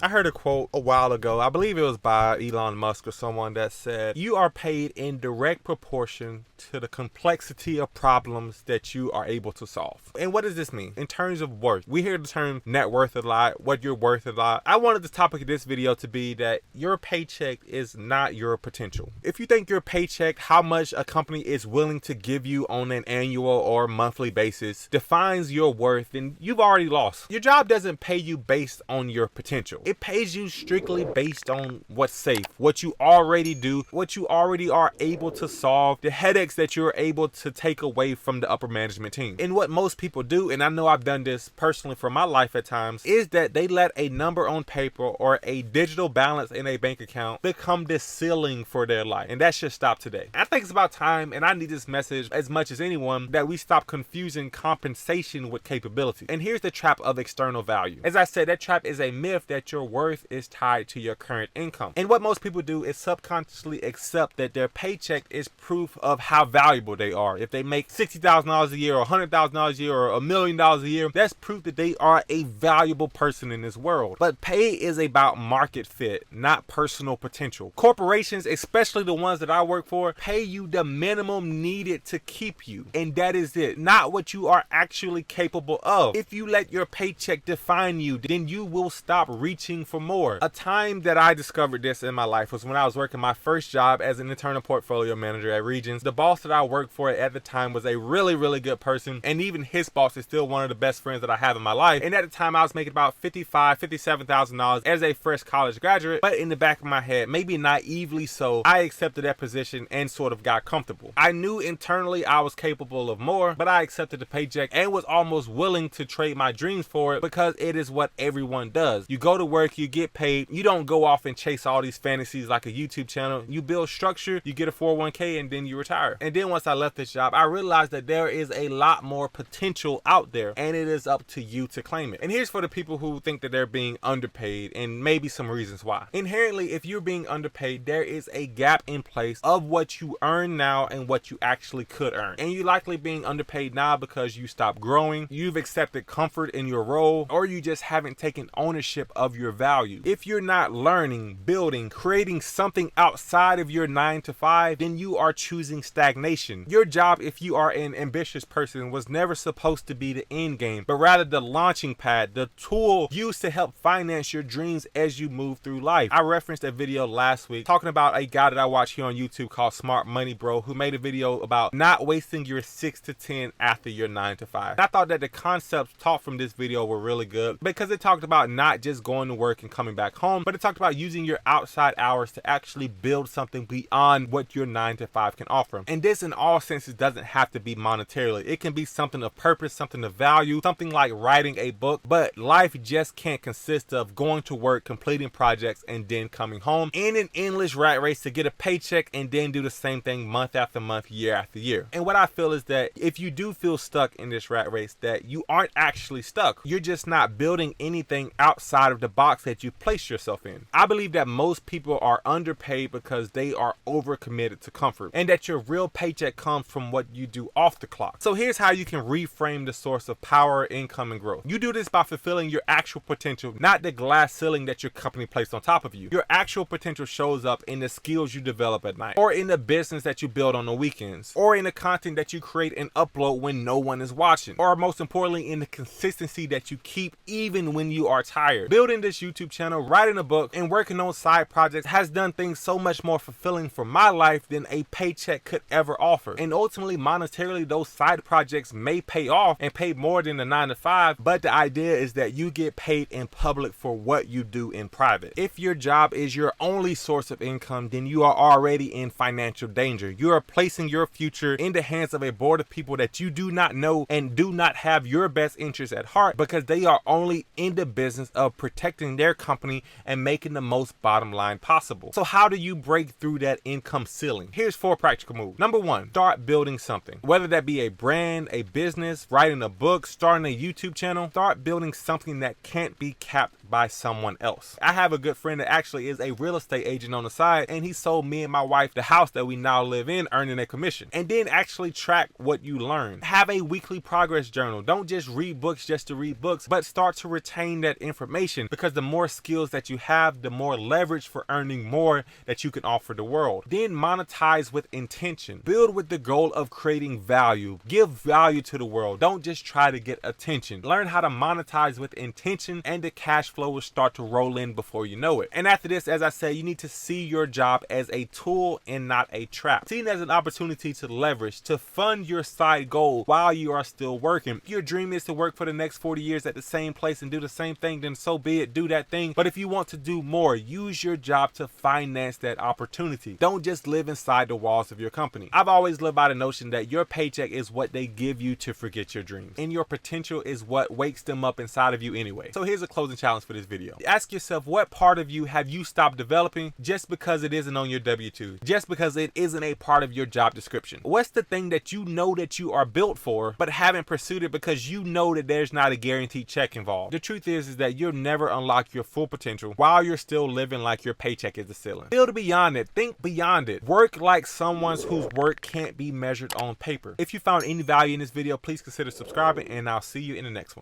I heard a quote a while ago, I believe it was by Elon Musk or someone, that said, "You are paid in direct proportion to the complexity of problems that you are able to solve." And what does this mean? In terms of worth, we hear the term net worth a lot, what you're worth a lot. I wanted the topic of this video to be that your paycheck is not your potential. If you think your paycheck, how much a company is willing to give you on an annual or monthly basis, defines your worth, then you've already lost. Your job doesn't pay you based on your potential. It pays you strictly based on what's safe, what you already do, what you already are able to solve, the headaches that you're able to take away from the upper management team. And what most people do, and I know I've done this personally for my life at times, is that they let a number on paper or a digital balance in a bank account become the ceiling for their life. And that should stop today. I think it's about time, and I need this message as much as anyone, that we stop confusing compensation with capability. And here's the trap of external value. As I said, that trap is a myth that your worth is tied to your current income. And what most people do is subconsciously accept that their paycheck is proof of how valuable they are. If they make $60,000 a year or $100,000 a year or $1 million a year, that's proof that they are a valuable person in this world. But pay is about market fit, not personal potential. Corporations, especially the ones that I work for, pay you the minimum needed to keep you. And that is it, not what you are actually capable of. If you let your paycheck define you, then you will stop reaching for more. A time that I discovered this in my life was when I was working my first job as an internal portfolio manager at Regions. The boss that I worked for at the time was a really good person, and even his boss is still one of the best friends that I have in my life. And at the time I was making about $57,000 as a fresh college graduate, but in the back of my head, maybe naively so, I accepted that position and sort of got comfortable. I knew internally I was capable of more, but I accepted the paycheck and was almost willing to trade my dreams for it, because it is what everyone does. You go to work, you get paid, you don't go off and chase all these fantasies like a YouTube channel. You build structure, you get a 401k, and then you retire. And then once I left this job, I realized that there is a lot more potential out there, and it is up to you to claim it. And here's for the people who think that they're being underpaid, and maybe some reasons why. Inherently, if you're being underpaid, there is a gap in place of what you earn now and what you actually could earn. And you're likely being underpaid now because you stopped growing, you've accepted comfort in your role, or you just haven't taken ownership of your value. If you're not learning, building, creating something outside of your 9 to 5, then you are choosing stagnation. Your job, if you are an ambitious person, was never supposed to be the end game, but rather the launching pad, the tool used to help finance your dreams as you move through life. I referenced a video last week talking about a guy that I watch here on YouTube called Smart Money Bro, who made a video about not wasting your 6 to 10 after your 9 to 5. And I thought that the concepts taught from this video were really good, because it talked about not just going to work and coming back home, but it talked about using your outside hours to actually build something beyond what your 9 to 5 can offer. And this, in all senses, doesn't have to be monetarily. It can be something of purpose, something of value, something like writing a book. But life just can't consist of going to work, completing projects, and then coming home in an endless rat race to get a paycheck and then do the same thing month after month, year after year. And what I feel is that if you do feel stuck in this rat race, that you aren't actually stuck. You're just not building anything outside of the box that you place yourself in. I believe that most people are underpaid because they are overcommitted to comfort, and that your real paycheck comes from what you do off the clock. So here's how you can reframe the source of power, income, and growth. You do this by fulfilling your actual potential, not the glass ceiling that your company placed on top of you. Your actual potential shows up in the skills you develop at night, or in the business that you build on the weekends, or in the content that you create and upload when no one is watching, or most importantly, in the consistency that you keep even when you are tired. Building this YouTube channel, writing a book, and working on side projects has done things so much more fulfilling for my life than a paycheck could ever offer. And ultimately, monetarily, those side projects may pay off and pay more than the 9 to 5, but the idea is that you get paid in public for what you do in private. If your job is your only source of income, then you are already in financial danger. You are placing your future in the hands of a board of people that you do not know and do not have your best interests at heart, because they are only in the business of protecting their company and making the most bottom line possible. So how do you break through that income ceiling? Here's 4 practical moves. Number 1, start building something. Whether that be a brand, a business, writing a book, starting a YouTube channel, start building something that can't be capped by someone else. I have a good friend that actually is a real estate agent on the side, and he sold me and my wife the house that we now live in, earning a commission. And then actually track what you learn. Have a weekly progress journal. Don't just read books just to read books, but start to retain that information, because the more skills that you have, the more leverage for earning more that you can offer the world. Then monetize with intention. Build with the goal of creating value. Give value to the world. Don't just try to get attention. Learn how to monetize with intention, and the cash flow will start to roll in before you know it. And after this, as I said, you need to see your job as a tool and not a trap. Seen as an opportunity to leverage, to fund your side goal while you are still working. If your dream is to work for the next 40 years at the same place and do the same thing, then so be it, do that thing. But if you want to do more, use your job to finance that opportunity. Don't just live inside the walls of your company. I've always lived by the notion that your paycheck is what they give you to forget your dreams, and your potential is what wakes them up inside of you anyway. So here's a closing challenge for this video. Ask yourself, what part of you have you stopped developing just because it isn't on your W-2, just because it isn't a part of your job description? What's the thing that you know that you are built for but haven't pursued it because you know that there's not a guaranteed check involved? The truth is that you'll never unlock your full potential while you're still living like your paycheck is the ceiling. Build beyond it. Think beyond it. Work like someone whose work can't be measured on paper. If you found any value in this video, please consider subscribing, and I'll see you in the next one.